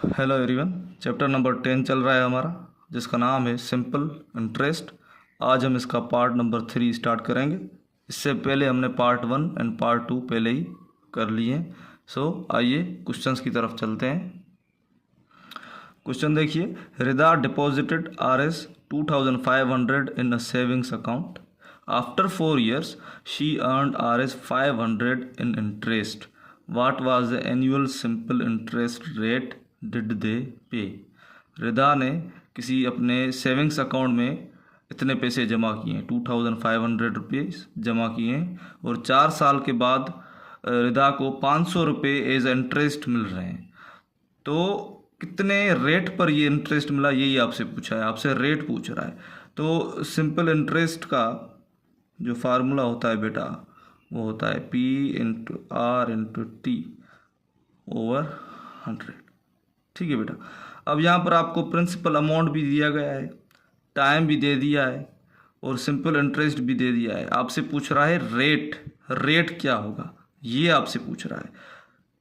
Hello everyone, chapter number 10 चल रहा है हमारा, जिसका नाम है सिंपल इंटरेस्ट। आज हम इसका पार्ट नंबर 3 स्टार्ट करेंगे। इससे पहले हमने पार्ट 1 एंड पार्ट 2 पहले ही कर लिए हैं। सो आइए क्वेश्चंस की तरफ चलते हैं। क्वेश्चन देखिए, Rida deposited Rs 2500 in a savings account. After 4 years she earned Rs 500 in interest. What was the annual simple interest rate did they pay. Rida ने किसी अपने सेविंग्स अकाउंट में इतने पैसे जमा किए हैं, 2500 रुपीज़ जमा किए हैं, और 4 साल के बाद रिदा को 500 रुपये एज इंटरेस्ट मिल रहे हैं। तो कितने रेट पर ये इंटरेस्ट मिला, यही आपसे पूछा है, आपसे रेट पूछ रहा है। तो सिंपल इंटरेस्ट का जो फार्मूला होता है बेटा, वो होता है P into R into T over 100। ठीक है बेटा। अब यहाँ पर आपको प्रिंसिपल अमाउंट भी दिया गया है, टाइम भी दे दिया है, और सिंपल इंटरेस्ट भी दे दिया है। आपसे पूछ रहा है रेट क्या होगा, ये आपसे पूछ रहा है।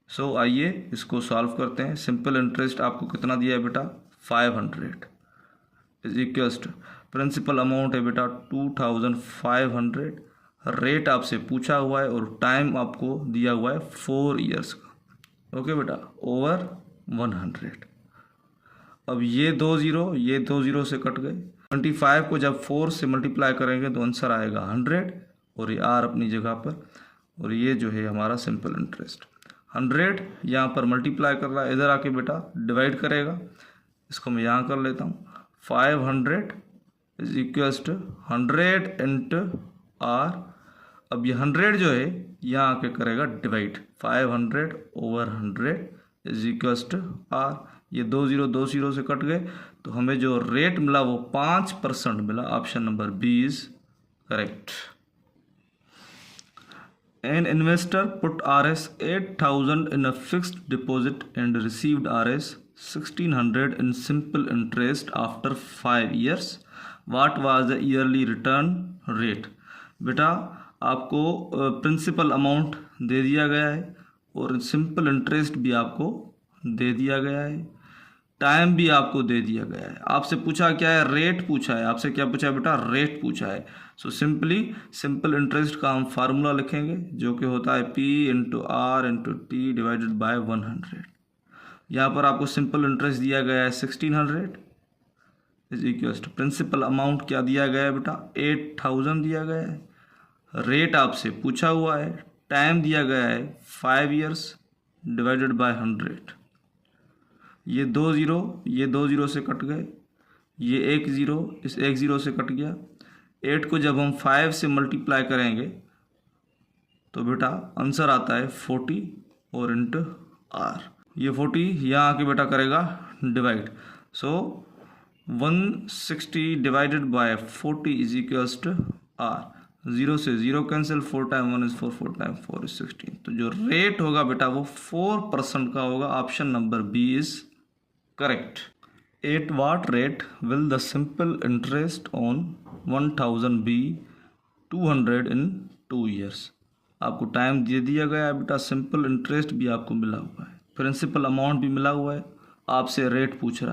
सो आइए इसको सॉल्व करते हैं। सिंपल इंटरेस्ट आपको कितना दिया है बेटा, 500 is equals to principal amount है बेटा 2500। रेट आपसे पूछा हुआ है और टाइम आपको दिया हुआ है 4 years का। ओके बेटा, ओवर 100। अब ये 2 जीरो से कट गए। 25 को जब 4 से मल्टीप्लाई करेंगे तो आंसर आएगा 100, और ये आर अपनी जगह पर, और ये जो है हमारा सिंपल इंटरेस्ट 100 यहाँ पर मल्टीप्लाई कर रहा है, इधर आके बेटा डिवाइड करेगा। इसको मैं यहाँ कर लेता हूँ। 500 is equals to 100 into R. अब ये 100 जो है यहाँ आके करेगा डिवाइड, 500 ओवर 100 इज इक्वल्स टू आर। ये 2 जीरो से कट गए, तो हमें जो रेट मिला वो 5% मिला। Option number B is correct. An investor put Rs 8000 in a fixed deposit and received Rs 1600 in simple interest after 5 years. What was the yearly return rate? बेटा आपको प्रिंसिपल अमाउंट दे दिया गया है और सिंपल इंटरेस्ट भी आपको दे दिया गया है, टाइम भी आपको दे दिया गया है। आपसे पूछा क्या है, रेट पूछा है। आपसे क्या पूछा है बेटा, रेट पूछा है। सो सिंपली सिंपल इंटरेस्ट का हम फार्मूला लिखेंगे, जो कि होता है P into R into T divided by 100। यहाँ पर आपको सिंपल इंटरेस्ट दिया गया है 1600 is equal to principal amount क्या दिया गया है बेटा, 8000 दिया गया है। रेट आपसे पूछा हुआ है, टाइम दिया गया है 5 years डिवाइडेड बाय 100। ये 2 जीरो से कट गए, ये 1 जीरो इस 1 जीरो से कट गया। 8 को जब हम 5 से मल्टीप्लाई करेंगे तो बेटा आंसर आता है 40 और इंटू आर। ये 40 यहाँ आके बेटा करेगा divide. So 160 divided by 40 is equals to R. 0 से 0 cancel, 4 time 1 is 4, 4 time 4 is 16। तो जो रेट होगा बेटा वो 4% का होगा। Option number B is correct. At what rate will the simple interest on 1000 be 200 in 2 years? आपको टाइम दे दिया गया है बेटा, सिंपल इंटरेस्ट भी आपको मिला हुआ है, प्रिंसिपल अमाउंट भी मिला हुआ है। आपसे रेट पूछ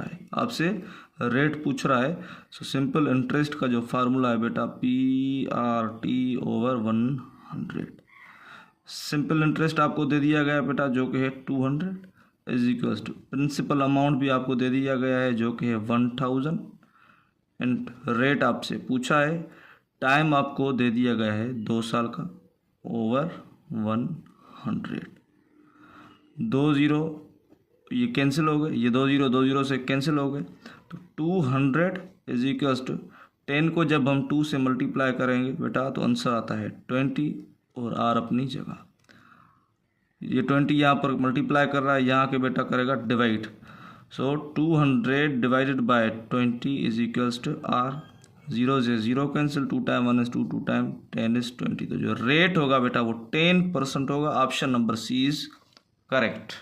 रहा है, सो सिंपल इंटरेस्ट का जो फार्मूला है बेटा PRT ओवर 100। सिंपल इंटरेस्ट आपको दे दिया गया है बेटा, जो कि है 200 is equals to principal amount भी आपको दे दिया गया है, जो कि है 1000, एंड रेट आपसे पूछा है, टाइम आपको दे दिया गया है 2 साल का, ओवर 100। 2 जीरो ये कैंसिल हो गए, ये 2 जीरो से कैंसिल हो गए, तो 200 इज इक्वल्स टू 10 को जब हम 2 से मल्टीप्लाई करेंगे बेटा तो आंसर आता है 20, और आर अपनी जगह। ये 20 यहाँ पर मल्टीप्लाई कर रहा है, यहाँ के बेटा करेगा divide. So 200 divided by 20 is equals to R. 0 से 0 cancel, 2 time 1 is 2, 2 time 10 is 20। तो जो रेट होगा बेटा वो 10% होगा। Option number C is correct.